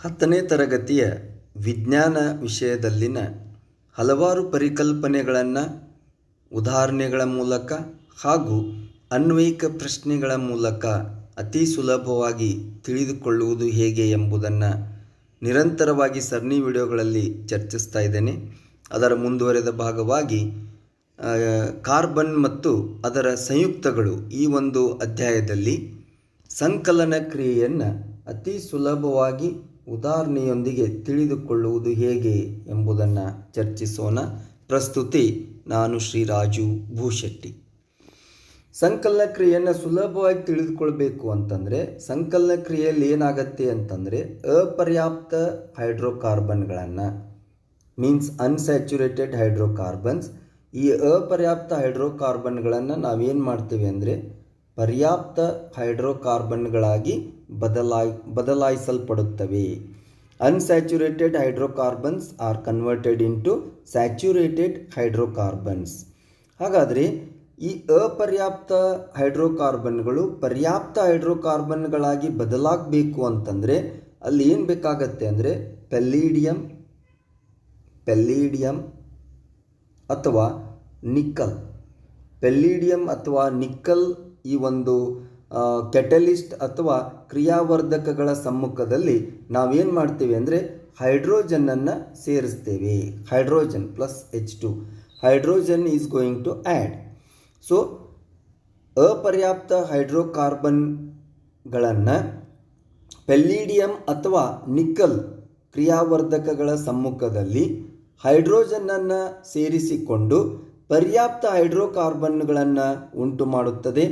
10ನೇ ತರಗತಿಯ ವಿಜ್ಞಾನ ವಿಷಯದಲ್ಲಿನ ಹಲವಾರು ಪರಿಕಲ್ಪನೆಗಳನ್ನು ಉದಾಹರಣೆಗಳ ಮೂಲಕ ಹಾಗೂ ಅನ್ವಯಿಕ ಪ್ರಶ್ನೆಗಳ ಮೂಲಕ ಅತಿ ಸುಲಭವಾಗಿ ತಿಳಿದುಕೊಳ್ಳುವುದು ಹೇಗೆ ಎಂಬುದನ್ನು ನಿರಂತರವಾಗಿ ಸರಣಿ ವಿಡಿಯೋಗಳಲ್ಲಿ ಚರ್ಚಿಸ್ತಾ ಇದ್ದೇನೆ. ಅದರ ಮುಂದುವರೆದ ಭಾಗವಾಗಿ ಕಾರ್ಬನ್ ಮತ್ತು ಅದರ ಸಂಯುಕ್ತಗಳು ಈ ಒಂದು ಅಧ್ಯಾಯದಲ್ಲಿ ಸಂಕಲನ ಕ್ರಿಯೆಯನ್ನು ಅತಿ ಸುಲಭವಾಗಿ ಉದಾಹರಣೆಯೊಂದಿಗೆ ತಿಳಿದುಕೊಳ್ಳುವುದು ಹೇಗೆ ಎಂಬುದನ್ನು ಚರ್ಚಿಸೋಣ. ಪ್ರಸ್ತುತಿ ನಾನು ಶ್ರೀ ರಾಜು ಭೂಶೆಟ್ಟಿ. ಸಂಕಲನ ಕ್ರಿಯೆಯನ್ನು ಸುಲಭವಾಗಿ ತಿಳಿದುಕೊಳ್ಬೇಕು ಅಂತಂದರೆ ಸಂಕಲನ ಕ್ರಿಯೆಯಲ್ಲಿ ಏನಾಗತ್ತೆ ಅಂತಂದರೆ ಅಪರ್ಯಾಪ್ತ ಹೈಡ್ರೋಕಾರ್ಬನ್ಗಳನ್ನು ಮೀನ್ಸ್ ಅನ್ಸ್ಯಾಚುರೇಟೆಡ್ ಹೈಡ್ರೋಕಾರ್ಬನ್ಸ್, ಈ ಅಪರ್ಯಾಪ್ತ ಹೈಡ್ರೋಕಾರ್ಬನ್ಗಳನ್ನು ನಾವೇನು ಮಾಡ್ತೀವಿ ಅಂದರೆ ಪರ್ಯಾಪ್ತ ಹೈಡ್ರೋಕಾರ್ಬನ್ಗಳಾಗಿ ಬದಲಾಯಿಸಲ್ಪಡುತ್ತವೆ. Unsaturated hydrocarbons are converted into saturated hydrocarbons. ಹಾಗಾದರೆ ಈ ಅಪರ್ಯಾಪ್ತ ಹೈಡ್ರೋಕಾರ್ಬನ್ಗಳು ಪರ್ಯಾಪ್ತ ಹೈಡ್ರೋಕಾರ್ಬನ್ಗಳಾಗಿ ಬದಲಾಗಬೇಕು ಅಂತಂದರೆ ಅಲ್ಲಿ ಏನು ಬೇಕಾಗತ್ತೆ ಅಂದರೆ ಪೆಲ್ಲಿಡಿಯಂ ಅಥವಾ ನಿಕ್ಕಲ್. ಪೆಲ್ಲಿಡಿಯಂ ಅಥವಾ ನಿಕ್ಕಲ್ ಈ ಒಂದು ಕೆಟಲಿಸ್ಟ್ ಅಥವಾ ಕ್ರಿಯಾವರ್ಧಕಗಳ ಸಮ್ಮುಖದಲ್ಲಿ ನಾವೇನು ಮಾಡ್ತೀವಿ ಅಂದರೆ ಹೈಡ್ರೋಜನ್ನನ್ನು ಸೇರಿಸ್ತೇವೆ. Hydrogen plus H2 hydrogen is going to add. So ಅಪರ್ಯಾಪ್ತ ಹೈಡ್ರೋಕಾರ್ಬನ್ಗಳನ್ನು ಪೆಲ್ಲಿಡಿಯಂ ಅಥವಾ ನಿಕ್ಕಲ್ ಕ್ರಿಯಾವರ್ಧಕಗಳ ಸಮ್ಮುಖದಲ್ಲಿ ಹೈಡ್ರೋಜನ್ನನ್ನು ಸೇರಿಸಿಕೊಂಡು ಪರ್ಯಾಪ್ತ ಹೈಡ್ರೋಕಾರ್ಬನ್ಗಳನ್ನು ಉಂಟು ಮಾಡುತ್ತದೆ.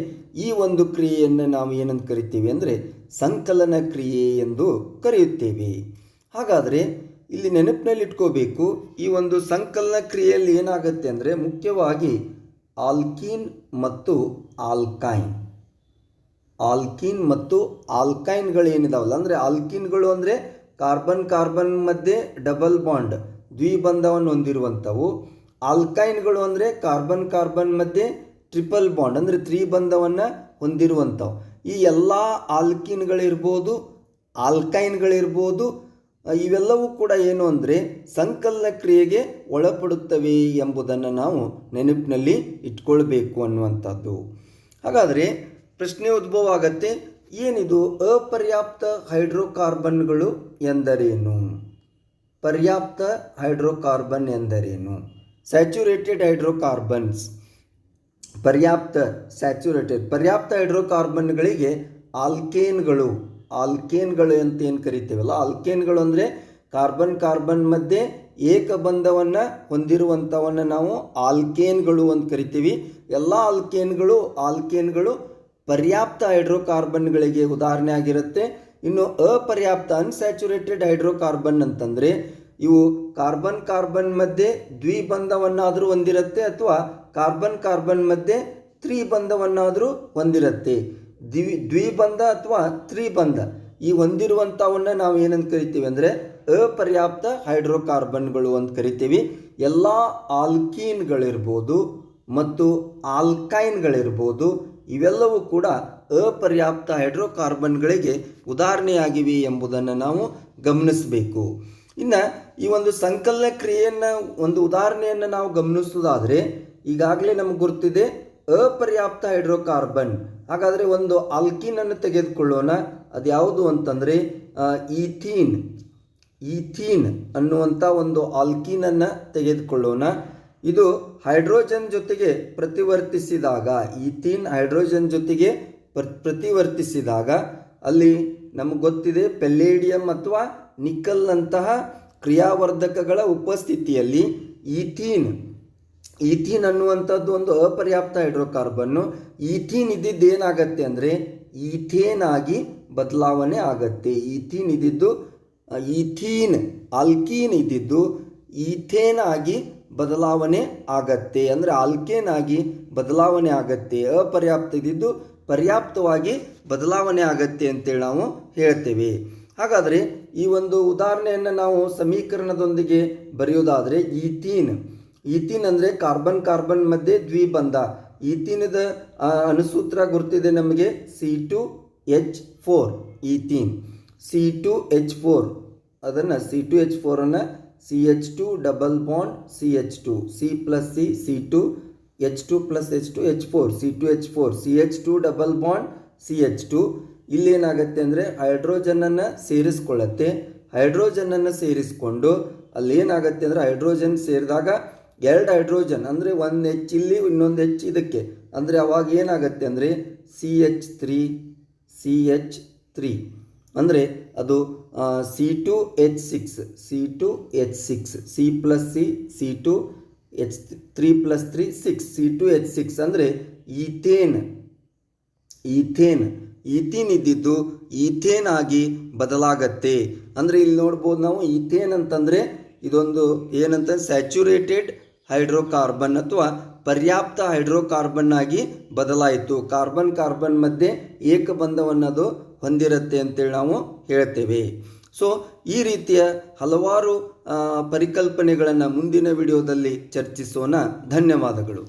ಈ ಒಂದು ಕ್ರಿಯೆಯನ್ನು ನಾವು ಏನಂತ ಕರಿತೀವಿ ಅಂದರೆ ಸಂಕಲನ ಕ್ರಿಯೆ ಎಂದು ಕರೆಯುತ್ತೇವೆ. ಹಾಗಾದರೆ ಇಲ್ಲಿ ನೆನಪಿನಲ್ಲಿಟ್ಕೋಬೇಕು, ಈ ಒಂದು ಸಂಕಲನ ಕ್ರಿಯೆಯಲ್ಲಿ ಏನಾಗುತ್ತೆ ಅಂದರೆ ಮುಖ್ಯವಾಗಿ ಆಲ್ಕೀನ್ ಮತ್ತು ಆಲ್ಕೈನ್ಗಳೇನಿದಾವಲ್ಲ, ಅಂದರೆ ಆಲ್ಕೀನ್ಗಳು ಅಂದರೆ ಕಾರ್ಬನ್ ಮಧ್ಯೆ ಡಬಲ್ ಬಾಂಡ್ ದ್ವಿಬಂಧವನ್ನು ಹೊಂದಿರುವಂಥವು. ಆಲ್ಕೈನ್ಗಳು ಅಂದರೆ ಕಾರ್ಬನ್ ಮಧ್ಯೆ ಟ್ರಿಪಲ್ ಬಾಂಡ್ ಅಂದರೆ ತ್ರಿಬಂಧವನ್ನು ಹೊಂದಿರುವಂಥವು. ಈ ಎಲ್ಲ ಆಲ್ಕೈನ್ಗಳಿರ್ಬೋದು ಇವೆಲ್ಲವೂ ಕೂಡ ಏನು ಅಂದರೆ ಸಂಕಲನ ಕ್ರಿಯೆಗೆ ಒಳಪಡುತ್ತವೆ ಎಂಬುದನ್ನು ನಾವು ನೆನಪಿನಲ್ಲಿ ಇಟ್ಕೊಳ್ಬೇಕು ಅನ್ನುವಂಥದ್ದು. ಹಾಗಾದರೆ ಪ್ರಶ್ನೆ ಉದ್ಭವ ಆಗತ್ತೆ, ಏನಿದು ಅಪರ್ಯಾಪ್ತ ಹೈಡ್ರೋಕಾರ್ಬನ್ಗಳು ಎಂದರೇನು? ಪರ್ಯಾಪ್ತ ಹೈಡ್ರೋಕಾರ್ಬನ್ ಎಂದರೇನು? ಸ್ಯಾಚುರೇಟೆಡ್ ಹೈಡ್ರೋಕಾರ್ಬನ್ಸ್, ಪರ್ಯಾಪ್ತ ಹೈಡ್ರೋಕಾರ್ಬನ್ಗಳಿಗೆ ಆಲ್ಕೇನ್ಗಳು ಅಂತ ಏನು ಕರಿತೀವಲ್ಲ, ಆಲ್ಕೇನ್ಗಳು ಅಂದರೆ ಕಾರ್ಬನ್ ಮಧ್ಯೆ ಏಕಬಂಧವನ್ನು ಹೊಂದಿರುವಂಥವನ್ನು ನಾವು ಆಲ್ಕೇನ್ಗಳು ಅಂತ ಕರಿತೀವಿ. ಎಲ್ಲ ಆಲ್ಕೇನ್ಗಳು ಪರ್ಯಾಪ್ತ ಹೈಡ್ರೋಕಾರ್ಬನ್ಗಳಿಗೆ ಉದಾಹರಣೆ ಆಗಿರುತ್ತೆ. ಇನ್ನು ಅಪರ್ಯಾಪ್ತ ಅನ್ಸ್ಯಾಚುರೇಟೆಡ್ ಹೈಡ್ರೋಕಾರ್ಬನ್ ಅಂತಂದರೆ ಇವು ಕಾರ್ಬನ್ ಮಧ್ಯೆ ದ್ವಿಬಂಧವನ್ನಾದರೂ ಹೊಂದಿರುತ್ತೆ ಅಥವಾ ಕಾರ್ಬನ್ ಮಧ್ಯೆ ತ್ರಿಬಂಧವನ್ನಾದರೂ ಹೊಂದಿರುತ್ತೆ. ದ್ವಿಬಂಧ ಅಥವಾ ತ್ರಿಬಂಧ ಈ ಹೊಂದಿರುವಂಥವನ್ನ ನಾವು ಏನಂತ ಕರಿತೀವಿ ಅಂದರೆ ಅಪರ್ಯಾಪ್ತ ಹೈಡ್ರೋಕಾರ್ಬನ್ಗಳು ಅಂತ ಕರಿತೀವಿ. ಎಲ್ಲ ಆಲ್ಕೀನ್ಗಳಿರ್ಬೋದು ಮತ್ತು ಆಲ್ಕೈನ್ಗಳಿರ್ಬೋದು ಇವೆಲ್ಲವೂ ಕೂಡ ಅಪರ್ಯಾಪ್ತ ಹೈಡ್ರೋಕಾರ್ಬನ್ಗಳಿಗೆ ಉದಾಹರಣೆಯಾಗಿವೆ ಎಂಬುದನ್ನು ನಾವು ಗಮನಿಸಬೇಕು. ಇನ್ನು ಈ ಒಂದು ಸಂಕಲನ ಕ್ರಿಯೆಯನ್ನು ಒಂದು ಉದಾಹರಣೆಯನ್ನು ನಾವು ಗಮನಿಸೋದಾದರೆ ಈಗಾಗಲೇ ನಮಗೆ ಗೊತ್ತಿದೆ ಅಪರ್ಯಾಪ್ತ ಹೈಡ್ರೋಕಾರ್ಬನ್. ಹಾಗಾದರೆ ಒಂದು ಆಲ್ಕೀನನ್ನು ತೆಗೆದುಕೊಳ್ಳೋಣ. ಅದು ಯಾವುದು ಅಂತಂದರೆ ಈಥೀನ್ ಅನ್ನುವಂಥ ಒಂದು ಆಲ್ಕೀನನ್ನು ತೆಗೆದುಕೊಳ್ಳೋಣ. ಇದು ಹೈಡ್ರೋಜನ್ ಜೊತೆಗೆ ಪ್ರತಿವರ್ತಿಸಿದಾಗ ಈಥೀನ್ ಹೈಡ್ರೋಜನ್ ಜೊತೆಗೆ ಪ್ರತಿವರ್ತಿಸಿದಾಗ ಅಲ್ಲಿ ನಮಗೆ ಗೊತ್ತಿದೆ ಪೆಲ್ಲಿಡಿಯಂ ಅಥವಾ ನಿಕ್ಕಲ್ನಂತಹ ಕ್ರಿಯಾವರ್ಧಕಗಳ ಉಪಸ್ಥಿತಿಯಲ್ಲಿ ಈಥೀನ್ ಅನ್ನುವಂಥದ್ದು ಒಂದು ಅಪರ್ಯಾಪ್ತ ಹೈಡ್ರೋಕಾರ್ಬನ್ನು. ಈಥೀನ್ ಇದ್ದಿದ್ದೇನಾಗತ್ತೆ ಅಂದರೆ ಈಥೇನ್ ಆಗಿ ಬದಲಾವಣೆ ಆಗತ್ತೆ. ಆಲ್ಕೀನ್ ಇದ್ದಿದ್ದು ಈಥೇನ್ ಆಗಿ ಬದಲಾವಣೆ ಆಗತ್ತೆ, ಅಂದರೆ ಆಲ್ಕೇನ್ ಆಗಿ ಬದಲಾವಣೆ ಆಗತ್ತೆ. ಅಪರ್ಯಾಪ್ತ ಇದ್ದಿದ್ದು ಪರ್ಯಾಪ್ತವಾಗಿ ಬದಲಾವಣೆ ಆಗತ್ತೆ ಅಂತೇಳಿ ನಾವು ಹೇಳ್ತೇವೆ. ಹಾಗಾದರೆ ಈ ಒಂದು ಉದಾಹರಣೆಯನ್ನು ನಾವು ಸಮೀಕರಣದೊಂದಿಗೆ ಬರೆಯೋದಾದರೆ ಈಥೀನ್ ಅಂದರೆ ಕಾರ್ಬನ್ ಮಧ್ಯೆ ದ್ವಿಬಂಧ. ಈಥೀನದ ಅನುಸೂತ್ರ ಗುರ್ತಿದೆ ನಮಗೆ C2H4 ಈಥೀನ್. C2H4 ಅದನ್ನು C2H4 ಅನ್ನು CH2 double bond CH2 C plus C C2 H2 plus H2 H4 C2H4 CH2 double bond CH2 ಇಲ್ಲೇನಾಗುತ್ತೆ ಅಂದರೆ ಹೈಡ್ರೋಜನನ್ನು ಸೇರಿಸ್ಕೊಳ್ಳುತ್ತೆ. ಹೈಡ್ರೋಜನನ್ನು ಸೇರಿಸ್ಕೊಂಡು ಅಲ್ಲೇನಾಗುತ್ತೆ ಅಂದರೆ ಹೈಡ್ರೋಜನ್ ಸೇರಿದಾಗ ಎರಡು ಹೈಡ್ರೋಜನ್ ಅಂದರೆ ಒಂದು H ಇಲ್ಲಿ ಇನ್ನೊಂದು H ಇದಕ್ಕೆ ಅಂದರೆ ಅವಾಗ ಏನಾಗುತ್ತೆ ಅಂದರೆ CH3 ಅಂದರೆ ಅದು C2H6 C plus C C2H3 plus 3 6 C2H6 ಅಂದರೆ ಈಥೇನ್ ಇದ್ದಿದ್ದು ಈಥೇನ್ ಆಗಿ ಬದಲಾಗತ್ತೆ. ಅಂದರೆ ಇಲ್ಲಿ ನೋಡ್ಬೋದು ನಾವು ಈಥೇನ್ ಅಂತಂದರೆ ಇದೊಂದು ಏನಂತ ಸ್ಯಾಚುರೇಟೆಡ್ ಹೈಡ್ರೋಕಾರ್ಬನ್ ಅಥವಾ ಪರ್ಯಾಪ್ತ ಹೈಡ್ರೋಕಾರ್ಬನ್ ಆಗಿ ಬದಲಾಯಿತು. ಕಾರ್ಬನ್ ಮಧ್ಯೆ ಏಕಬಂಧವನ್ನದು ಹೊಂದಿರುತ್ತೆ ಅಂತೇಳಿ ನಾವು ಹೇಳ್ತೇವೆ. ಸೊ ಈ ರೀತಿಯ ಹಲವಾರು ಪರಿಕಲ್ಪನೆಗಳನ್ನು ಮುಂದಿನ ವಿಡಿಯೋದಲ್ಲಿ ಚರ್ಚಿಸೋಣ. ಧನ್ಯವಾದಗಳು.